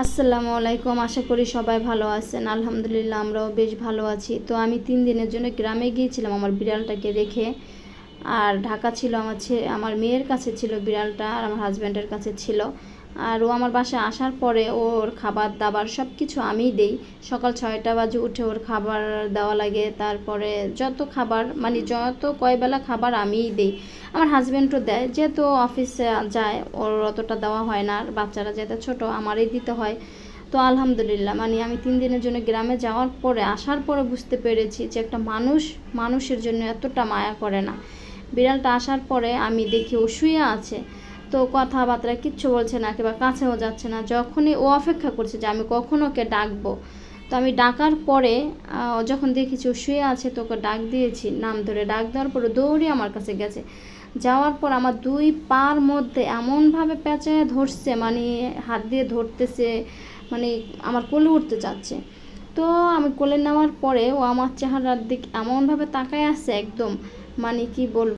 আসসালামু আলাইকুম। আশা করি সবাই ভালো আছেন। আলহামদুলিল্লাহ আমরাও বেশ ভালো আছি। তো আমি 3 দিনের জন্য গ্রামে গিয়েছিলাম আমার বিড়ালটাকে রেখে। আর ঢাকা ছিল আমার মেয়ের কাছে ছিল বিড়ালটা, আর আমার হাজব্যান্ডের কাছে ছিল। আর ও আমার বাসায় আসার পরে ওর খাবার দাবার সব কিছু আমিই দেই। সকাল 6টা বাজে উঠে ওর খাবার দেওয়া লাগে, তারপরে যত খাবার মানে যত কয়বেলা খাবার আমিই দিই। আমার হাজব্যান্ডও দেয়, যেহেতু অফিসে যায় ওর অতটা দেওয়া হয় না, আর বাচ্চারা যেহেতু ছোটো আমারই দিতে হয়। তো আলহামদুলিল্লাহ মানে আমি 3 দিনের জন্য গ্রামে যাওয়ার পরে আসার পরে বুঝতে পেরেছি যে একটা মানুষের জন্য এতটা মায়া করে না। বিড়ালটা আসার পরে আমি দেখি ও শুয়ে আছে, তো কথাবার্তা কিচ্ছু বলছে না, কিংবা কাছেও যাচ্ছে না। যখনই ও অপেক্ষা করছে যে আমি কখন ওকে ডাকবো, তো আমি ডাকার পরে যখন দেখেছি ও শুয়ে আছে তো ওকে ডাক দিয়েছি, নাম ধরে ডাক দেওয়ার পরে দৌড়ে আমার কাছে গেছে। যাওয়ার পর আমার 2 পার মধ্যে এমনভাবে পেঁচায় ধরছে, মানে হাত দিয়ে ধরতেছে, মানে আমার কোলে উঠতে চাচ্ছে। তো আমি কোলে নেওয়ার পরে ও আমার চেহারার দিক এমনভাবে তাকায় আছে একদম, মানে কি বলবো।